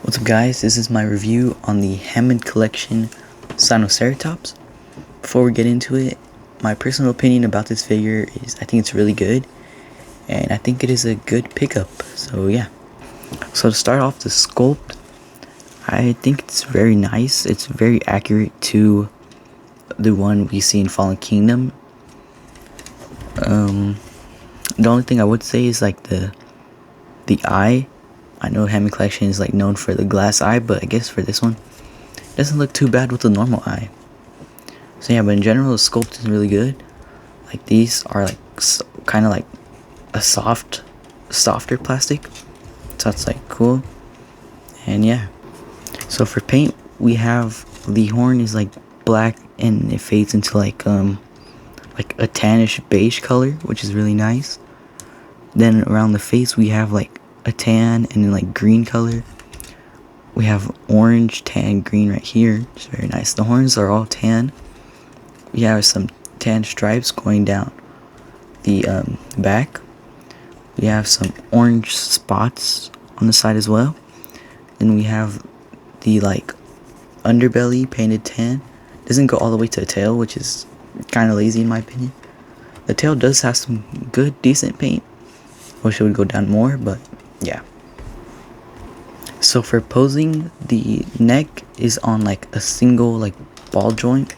What's up guys, this is my review on the Hammond Collection Sinoceratops. Before we get into it, my personal opinion about this figure is I think it's really good, and I think it is a good pickup, so yeah. So to start off, the sculpt, I think it's very nice. It's very accurate to the one we see in Fallen Kingdom. The only thing I would say is like the eye. I know Hammond Collection is like known for the glass eye, but I guess for this one, it doesn't look too bad with the normal eye. So yeah, but in general, the sculpt is really good. Like these are like kind of like a softer plastic, so it's like cool. And yeah, so for paint, we have the horn is like black and it fades into like a tannish beige color, which is really nice. Then around the face, we have like a tan and then like green color. We have orange, tan, green right here. It's very nice. The horns are all tan. We have some tan stripes going down the back. We have some orange spots on the side as well. Then we have the like underbelly painted tan. Doesn't go all the way to the tail, which is kind of lazy in my opinion. The tail does have some good, decent paint. Wish it would go down more, but yeah. So for posing, the neck is on like a single like ball joint.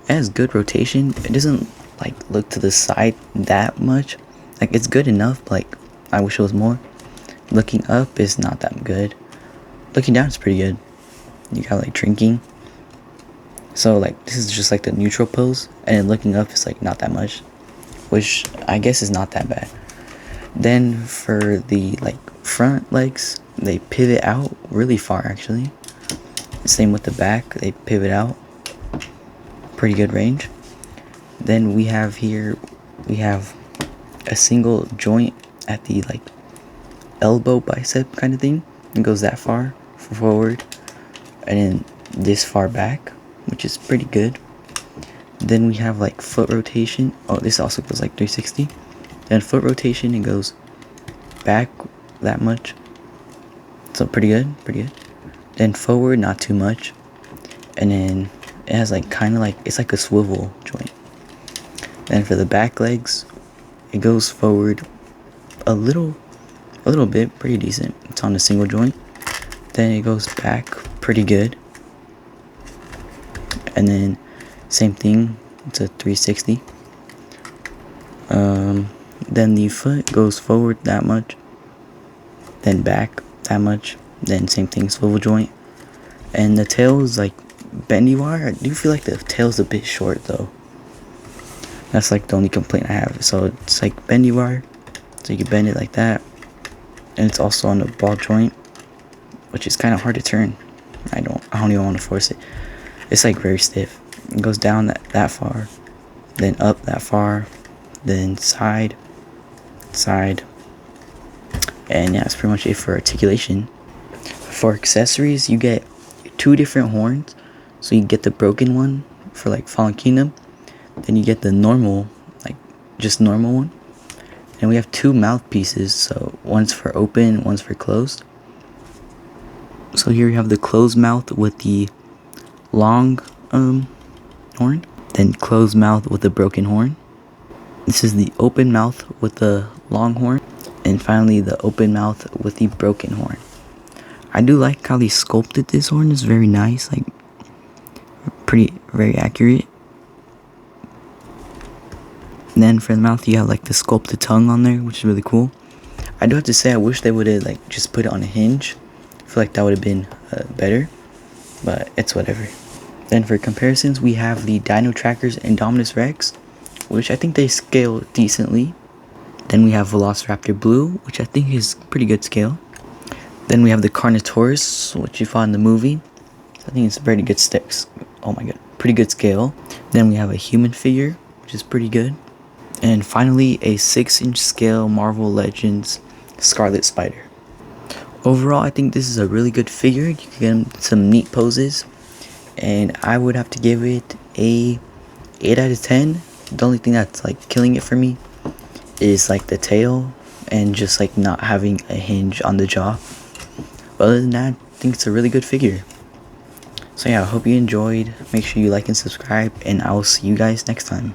It has good rotation. It doesn't like look to the side that much. Like it's good enough, but like I wish it was more. Looking up is not that good. Looking down is pretty good. You got like drinking. So like this is just like the neutral pose, and then looking up is like not that much, which I guess is not that bad. Then for the like front legs, they pivot out really far actually. Same with the back, they pivot out pretty good range. Then we have here, we have a single joint at the like elbow bicep kind of thing. It goes that far forward and then this far back, which is pretty good. Then we have like foot rotation. Oh, this also goes like 360. Then foot rotation, it goes back that much, so pretty good. Then forward, not too much, and then it has like kind of like it's like a swivel joint. Then for the back legs, it goes forward a little bit, pretty decent. It's on a single joint. Then it goes back pretty good, and then same thing, it's a 360. Then the foot goes forward that much, then back that much, then same thing, swivel joint. And the tail is like bendy wire. I do feel like the tail's a bit short though. That's like the only complaint I have. So it's like bendy wire, so you can bend it like that, and it's also on the ball joint, which is kind of hard to turn. I don't even want to force it. It's like very stiff. It goes down that far, then up that far, then side, and yeah, that's pretty much it for articulation. For accessories, you get two different horns. So you get the broken one for like Fallen Kingdom, then you get the normal, like just normal one, and we have two mouthpieces, so one's for open, one's for closed. So here you have the closed mouth with the long horn, then closed mouth with the broken horn. This is the open mouth with the long horn, and finally the open mouth with the broken horn. I do like how they sculpted this horn. It's very nice, like very accurate. And then for the mouth, you have like the sculpted tongue on there, which is really cool. I do have to say, I wish they would have like just put it on a hinge. I feel like that would have been better, but it's whatever. Then for comparisons, we have the Dino Trackers Indominus Rex, which I think they scale decently. Then we have Velociraptor Blue, which I think is pretty good scale. Then we have the Carnotaurus, which you found in the movie. I think it's pretty good sticks. Oh my god, pretty good scale. Then we have a human figure, which is pretty good. And finally, a 6-inch scale Marvel Legends Scarlet Spider. Overall, I think this is a really good figure. You can get some neat poses, and I would have to give it a 8 out of 10. The only thing that's like killing it for me is like the tail and just like not having a hinge on the jaw. But other than that, think it's a really good figure. So yeah, I hope you enjoyed. Make sure you like and subscribe, and I will see you guys next time.